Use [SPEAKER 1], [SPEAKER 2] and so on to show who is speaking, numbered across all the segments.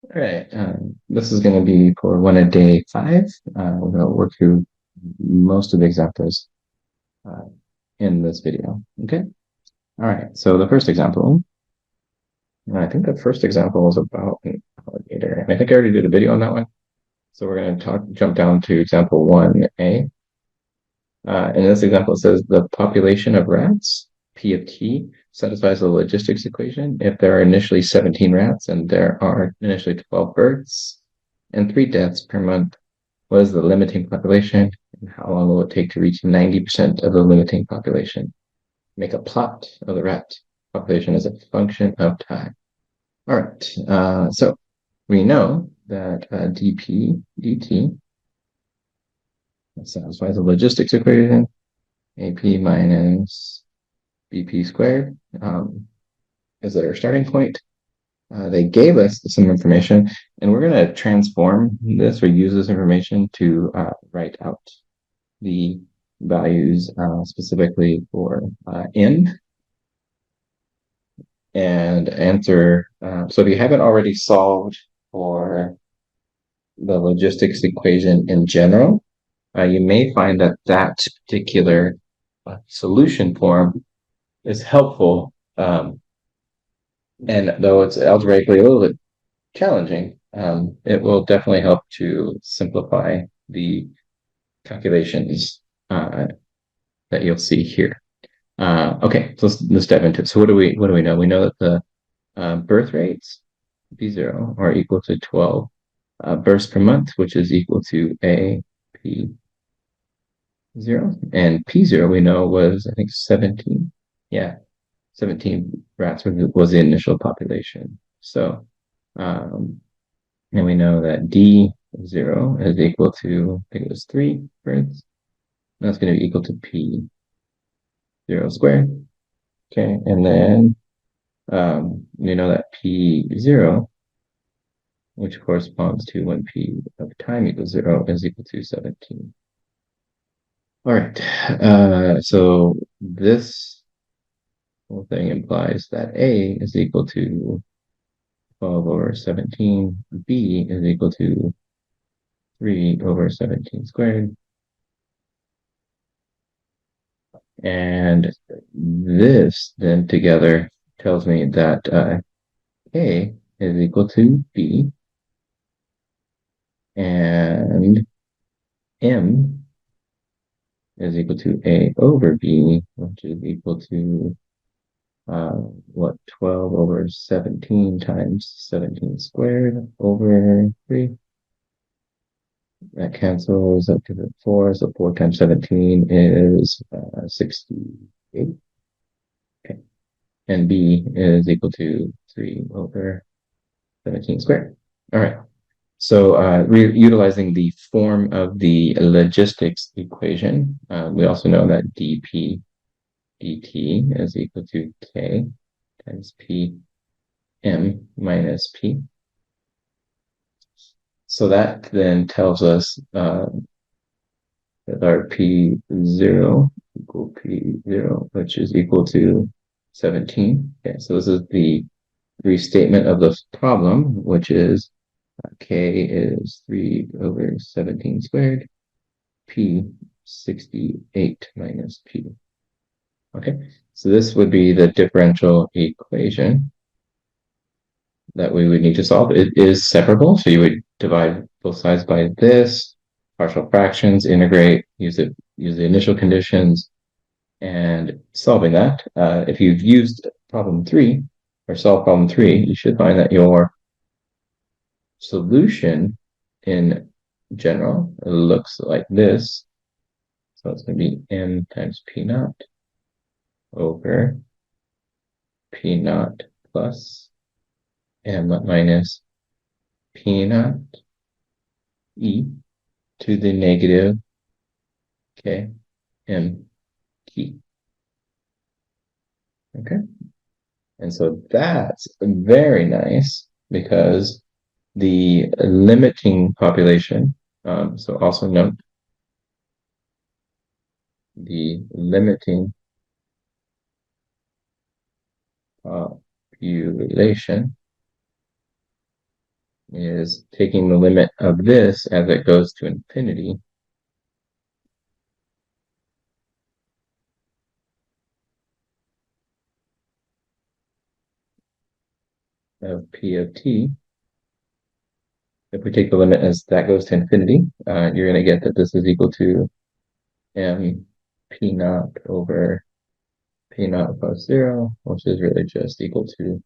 [SPEAKER 1] All right, this is going to be for one a day 5. We're going to work through most of the examples uh, in this video. Okay. All right. So the first example, and I think the first example is about an alligator, and I think I already did a video on that one. So we're going to jump down to example 1a. In this example, it says the population of rats, P of t, satisfies the logistics equation if there are initially 17 rats and there are initially 12 birds and 3 deaths per month. What is the limiting population, and how long will it take to reach 90% of the limiting population? Make a plot of the rat population as a function of time. All right, so we know that dp dt satisfies the logistics equation, ap minus bp squared is our starting point. They gave us some information, and we're going to transform this or use this information to write out the values specifically for n and answer. So if you haven't already solved for the logistics equation in general, you may find that that particular solution form is helpful. And though it's algebraically a little bit challenging, it will definitely help to simplify the calculations that you'll see here. Okay, so let's dive into it. So what do we know? We know that the birth rates B0 are equal to 12 births per month, which is equal to A P0, and P0 we know was I think 17. Yeah, 17 rats was the initial population. So, and we know that D0 is equal to, I think it was 3 birds. That's going to be equal to P0 squared. Okay, and then we know that P0, which corresponds to when P of time equals 0, is equal to 17. All right, so this whole thing implies that A is equal to 12 over 17, B is equal to 3 over 17 squared. And this then together tells me that A is equal to B and M is equal to A over B, which is equal to what, 12 over 17 times 17 squared over 3. That cancels up to the 4, so 4 times 17 is 68. Okay. And B is equal to 3 over 17 squared. All right. So utilizing the form of the logistics equation, we also know that dP dt is equal to K times P M minus P. So that then tells us that our P0 equal P0, which is equal to 17. Okay, so this is the restatement of the problem, which is K is 3 over 17 squared, P 68 minus P. Okay, so this would be the differential equation that we would need to solve. It is separable, so you would divide both sides by this, partial fractions, integrate, use the initial conditions, and solving that. If you've used problem 3 or solved problem 3, you should find that your solution in general looks like this. So it's going to be n times p naught over p naught plus m minus p naught e to the negative k m t. Okay, and so that's very nice because the limiting population, so also note the limiting population is taking the limit of this as it goes to infinity of P of t. If we take the limit as that goes to infinity, you're going to get that this is equal to m p naught over p naught plus 0, which is really just equal to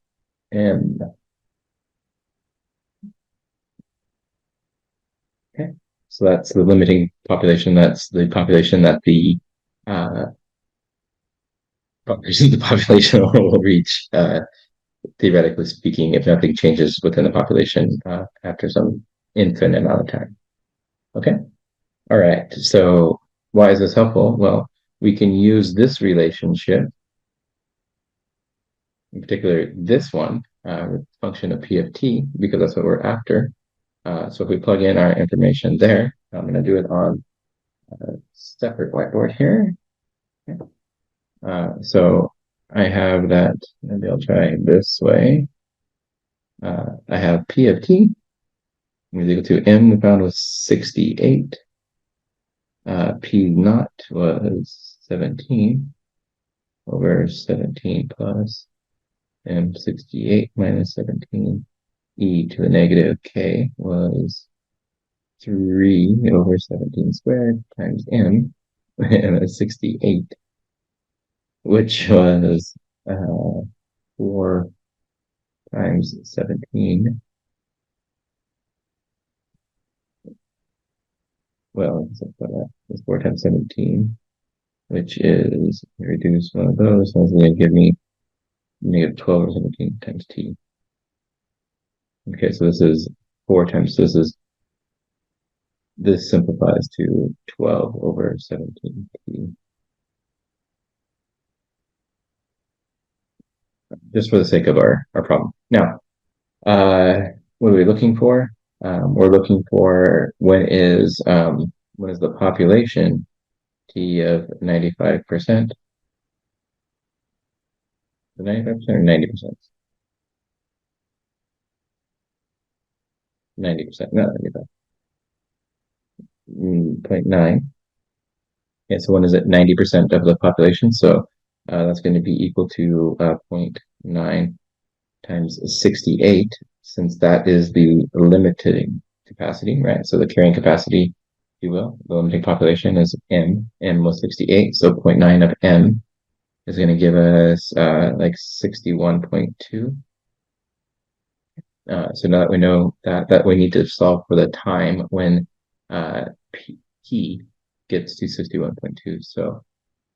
[SPEAKER 1] m. Okay, so that's the limiting population. That's the population that the population will reach, theoretically speaking, if nothing changes within the population after some infinite amount of time. Okay. All right. So why is this helpful? Well, we can use this relationship, in particular this one, function of P of t, because that's what we're after. So if we plug in our information there, I'm going to do it on a separate whiteboard here. Okay. So I have that, maybe I'll try this way. I have P of t is equal to m we found was 68. P naught was 17 over 17 plus m68 minus 17. E to the negative k was 3 over 17 squared times m, and it's 68, which was 4 times 17. Well, it's 4 times 17, which is, reduce one of those, so it's going to give me negative 12 over 17 times t. Okay, so this is 4 times, this simplifies to 12 over 17 t. Just for the sake of our problem. Now, what are we looking for? We're looking for when is the population t of 95%? The 95% or 90%? 90%, not 95. 0.9. Yeah, so when is it 90% of the population? So that's going to be equal to 0.9 times 68, since that is the limiting capacity, right? So the carrying capacity, if you will, the limiting population is m. M was 68, so 0.9 of m is going to give us like 61.2. So now that we know that we need to solve for the time when P gets to 61.2. So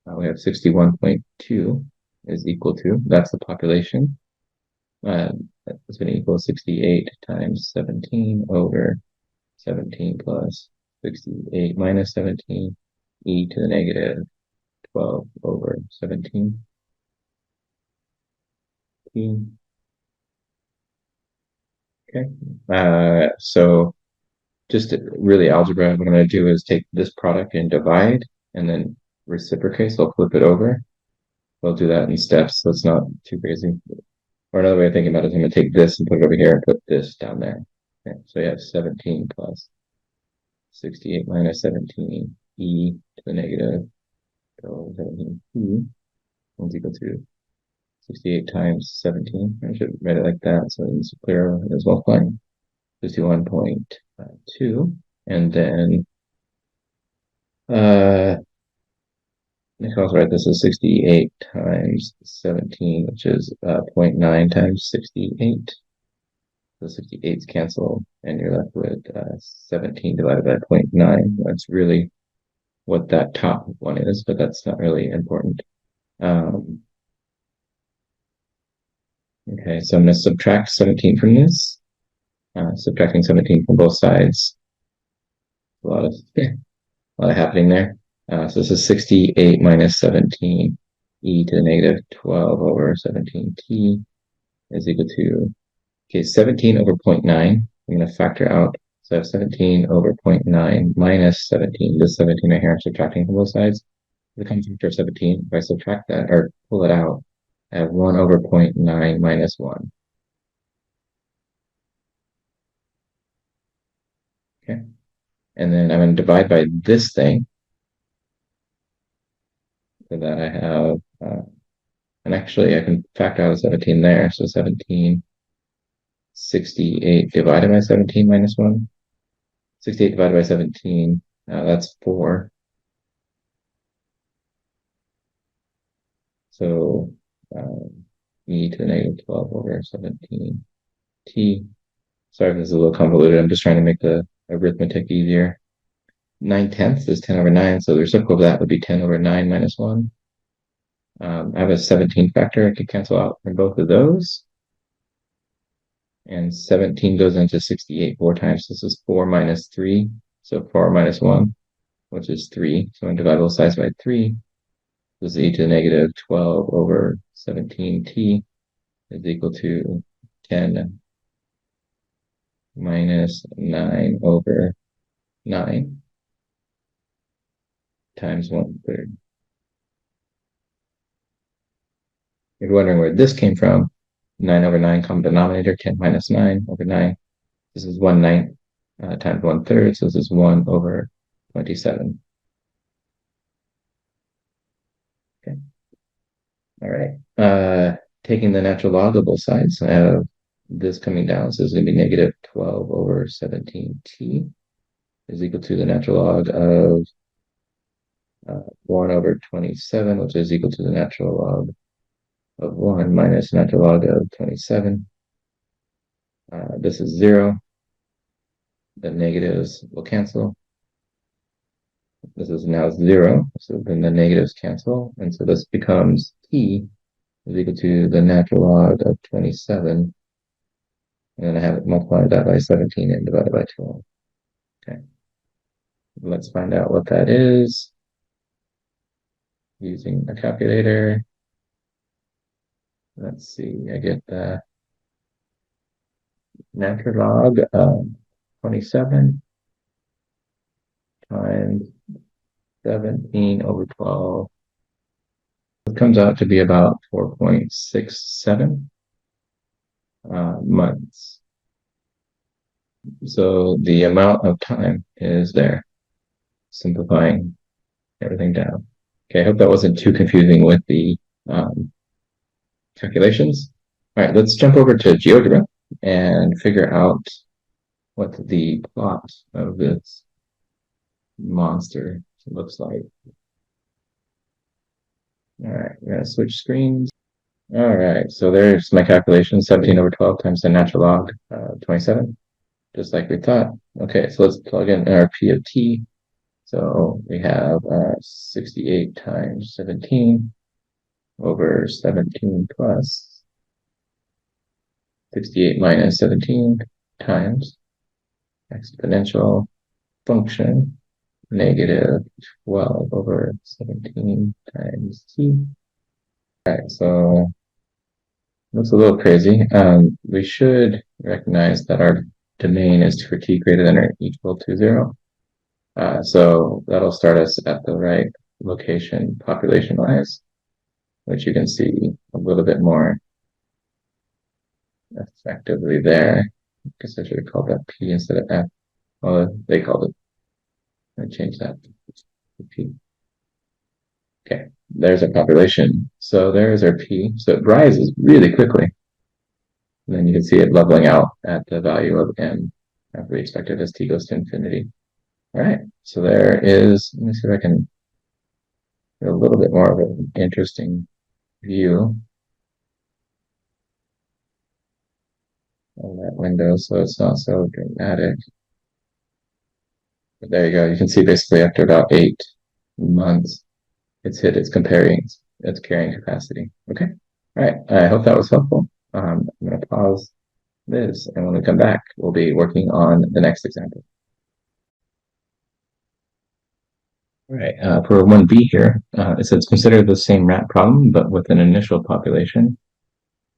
[SPEAKER 1] we have 61.2 is equal to, that's the population. That's going to equal 68 times 17 over 17 plus 68 minus 17, e to the negative 12 over 17. Okay. So just really algebra, what I'm going to do is take this product and divide and then reciprocate, so I'll flip it over. We'll do that in steps, so it's not too crazy. Or another way of thinking about it is I'm going to take this and put it over here and put this down there. Okay, so you have 17 plus 68 minus 17 e to the negative 17 e is equal to 68 times 17. I should write it like that so it's clear as well. Fine. 51.2, and then I can also write this as 68 times 17, which is 0.9 times 68. So 68's cancel, and you're left with 17 divided by 0.9. That's really what that top one is, but that's not really important. Okay, so I'm going to subtract 17 from this. Subtracting 17 from both sides. A lot of happening there. So this is 68 minus 17 e to the negative 12 over 17t is equal to, okay, 17 over 0.9. I'm going to factor out, so I have 17 over 0.9 minus 17. This 17 right here, I'm subtracting from both sides. The common factor of 17, if I subtract that or pull it out, I have 1 over 0.9 minus 1. Okay. And then I'm going to divide by this thing so that I have, and actually I can factor out a 17 there. So 17, 68 divided by 17 minus 1. 68 divided by 17, that's 4. So e to the negative 12 over 17 t. Sorry if this is a little convoluted. I'm just trying to make the arithmetic easier. 9/10 is 10 over 9, so the reciprocal of that would be 10 over 9 minus 1. I have a 17 factor. I could cancel out from both of those. And 17 goes into 68 4 times. This is 4 minus 3. So 4 minus 1, which is 3. So I'm divide both sides by 3. This is e to the negative 12 over 17t is equal to 10 minus 9 over 9 times 1/3. You're wondering where this came from. 9 over 9 common denominator, 10 minus 9 over 9. This is 1/9 times 1/3, so this is 1 over 27. Okay. All right. Taking the natural log of both sides, I have this coming down, so it's going to be negative 12 over 17t is equal to the natural log of 1 over 27, which is equal to the natural log of 1 minus natural log of 27. This is 0. The negatives will cancel. This is now 0, so then the negatives cancel, and so this becomes t is equal to the natural log of 27, and then I have it multiply that by 17 and divided by 12. Okay, let's find out what that is using a calculator. Let's see, I get the natural log of 27 times 17 over 12. It comes out to be about 4.67 months. So the amount of time is there, simplifying everything down. Okay, I hope that wasn't too confusing with the calculations. All right, let's jump over to GeoGebra and figure out what the plot of this monster looks like. All right, we're gonna switch screens. All right, so there's my calculation, 17 over 12 times the natural log, 27, just like we thought. Okay, so let's plug in our P of t. So we have 68 times 17 over 17 plus 68 minus 17 times exponential function negative 12 over 17 times t. All right, so looks a little crazy. We should recognize that our domain is for t greater than or equal to 0. So that'll start us at the right location population-wise, which you can see a little bit more effectively there. I guess I should have called that P instead of F. Well, they called it. I changed that to P. Okay, there's our population. So there's our P. So it rises really quickly. And then you can see it leveling out at the value of M after we expect it as t goes to infinity. All right, so there is, let me see if I can get a little bit more of an interesting view on that window so it's not so dramatic. But there you go. You can see basically after about 8 months, it's hit its carrying capacity. Okay. All right. I hope that was helpful. I'm going to pause this, and when we come back, we'll be working on the next example. All right. For 1b here, it says consider the same rat problem, but with an initial population,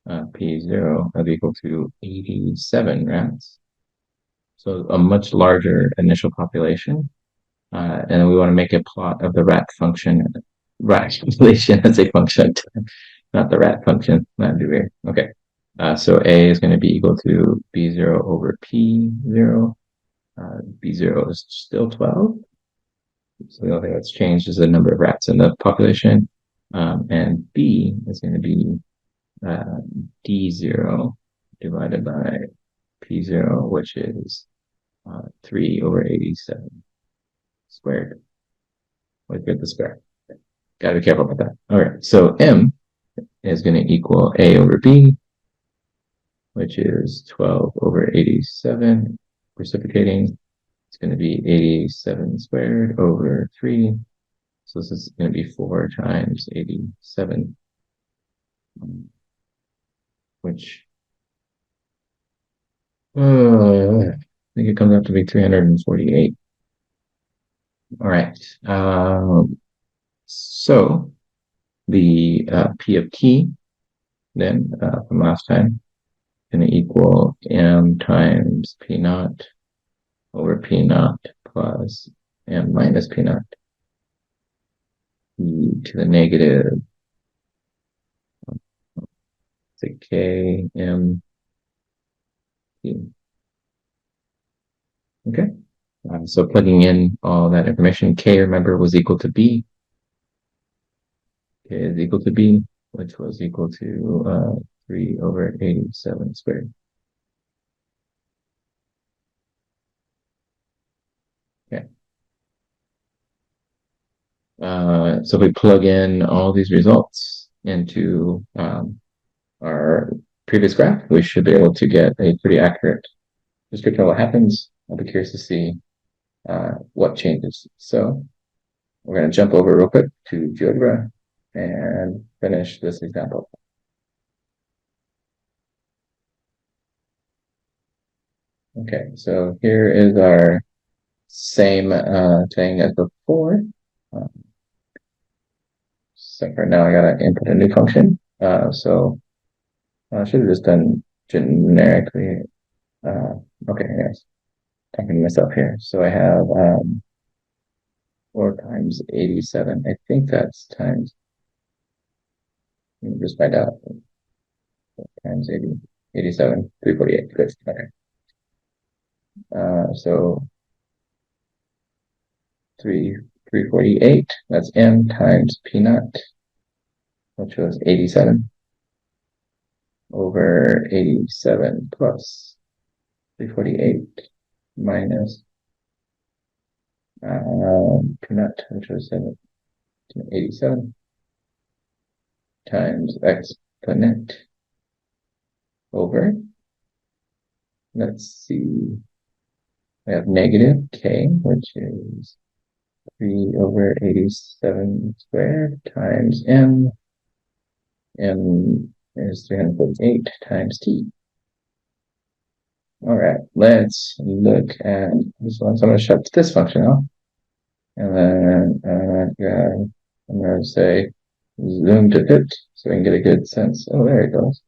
[SPEAKER 1] P0 of equal to 87 rats. So a much larger initial population. And we want to make a plot of the rat population as a function of time, not the rat function. That'd be weird. Okay. So A is going to be equal to B0 over P0. B0 is still 12. So the only thing that's changed is the number of rats in the population. And B is going to be D0 divided by P0, which is 3 over 87 squared. Let's get the square. Gotta be careful about that. All right, so M is going to equal A over B, which is 12 over 87. Reciprocating, it's going to be 87 squared over 3. So this is going to be 4 times 87, which I think it comes out to be 348. All right. So the P of T then from last time going to equal M times P naught over P naught plus M minus P naught e to the negative, say K M P. Okay. So plugging in all that information, K, remember, was equal to B. K is equal to B, which was equal to 3 over 87 squared. Okay. So if we plug in all these results into our previous graph, we should be able to get a pretty accurate description of what happens. I'll be curious to see what changes. So we're going to jump over real quick to GeoGebra and finish this example. Okay, so here is our same thing as before. Except for now I gotta input a new function. So I should have just done generically. Okay, yes. Talking to myself here. So I have 4 times 87. I think that's times, let me just find out. 4 times 80, 87, 348. Good. Okay. So 348, that's M times P naught, which was 87 over 87 plus 348 minus P naught, which was 87 times exponent over, let's see, we have negative K, which is 3 over 87 squared times M. M is 348 times T. All right, let's look at this one. So I'm going to shut this function off. And then I'm going to say zoom to fit so we can get a good sense. Oh, there it goes.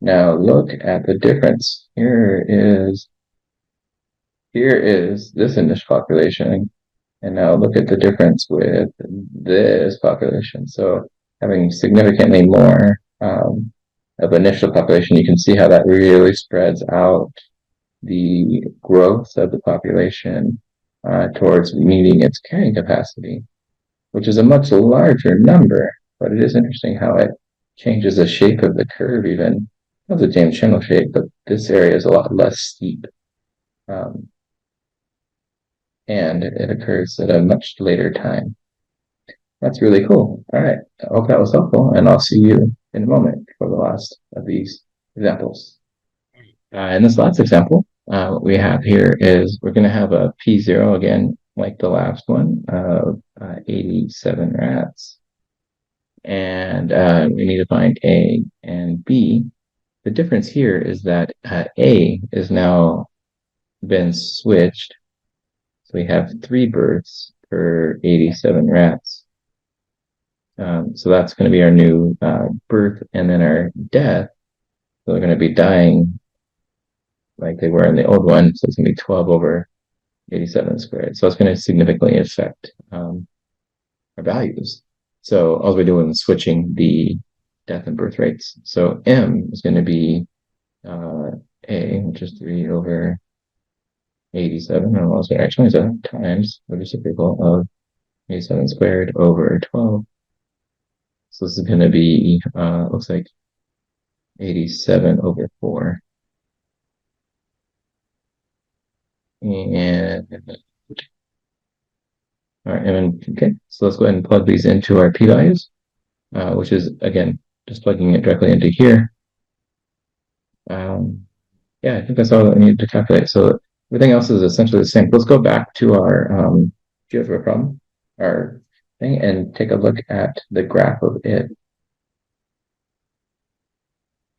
[SPEAKER 1] Now look at the difference. Here is this initial population. And now look at the difference with this population. So having significantly more of initial population, you can see how that really spreads out the growth of the population towards meeting its carrying capacity, which is a much larger number. But it is interesting how it changes the shape of the curve even. Not the James Channel shape, but this area is a lot less steep. And it occurs at a much later time. That's really cool. All right. I hope that was helpful, and I'll see you in a moment for the last of these examples. In this last example, what we have here is we're going to have a P0 again, like the last one, of 87 rats. And we need to find A and B. The difference here is that A is now been switched. So we have 3 births per 87 rats. So that's going to be our new birth, and then our death. So they're going to be dying like they were in the old one. So it's going to be 12 over 87 squared. So it's going to significantly affect our values. So all we're doing is switching the death and birth rates. So M is going to be A, which is 3 over 87, or also 27 times the reciprocal of 87 squared over 12. So this is going to be, looks like 87 over 4. And, all right, and okay, so let's go ahead and plug these into our p-values, which is, again, just plugging it directly into here. Yeah, I think that's all I needed to calculate. So everything else is essentially the same. Let's go back to our GeoGebra problem, our thing, and take a look at the graph of it.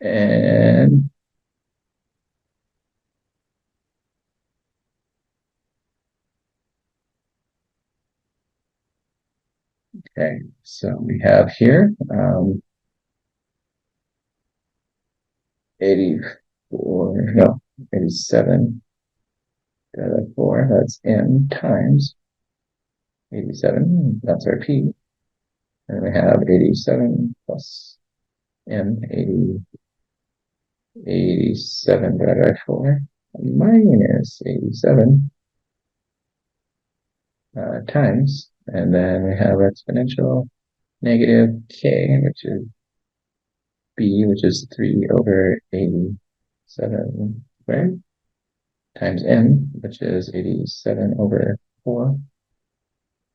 [SPEAKER 1] And okay, so we have here 84, no, 87 divided by 4, that's m times 87, that's our p. And we have 87 plus m, 87 divided by 4 minus 87 times, and then we have exponential negative k, which is b, which is 3 over 87 squared, times n, which is 87 over 4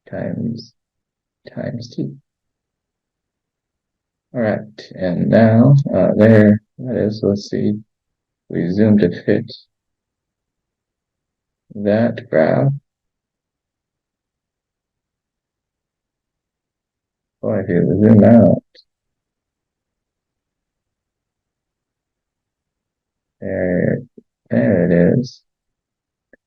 [SPEAKER 1] times t. All right, and now there that is. Let's see. We zoom to fit that graph. Boy, if you zoom out, there, there it is.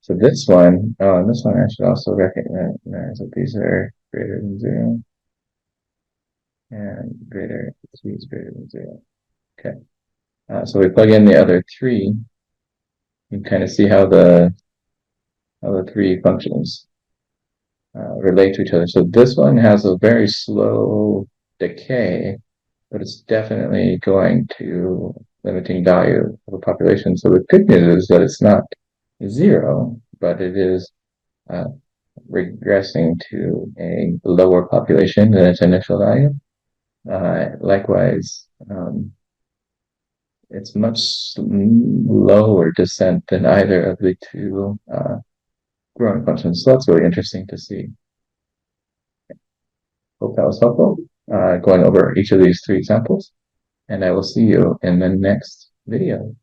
[SPEAKER 1] So this one, oh, and this one I should also recognize that these are greater than 0 and greater, t is greater than 0. Okay. So we plug in the other three. You can kind of see how the three functions relate to each other. So this one has a very slow decay, but it's definitely going to limiting value of a population. So the good news is that it's not 0, but it is regressing to a lower population than its initial value. Likewise, it's much lower descent than either of the two growing functions. So that's really interesting to see. Hope that was helpful, going over each of these three examples, and I will see you in the next video.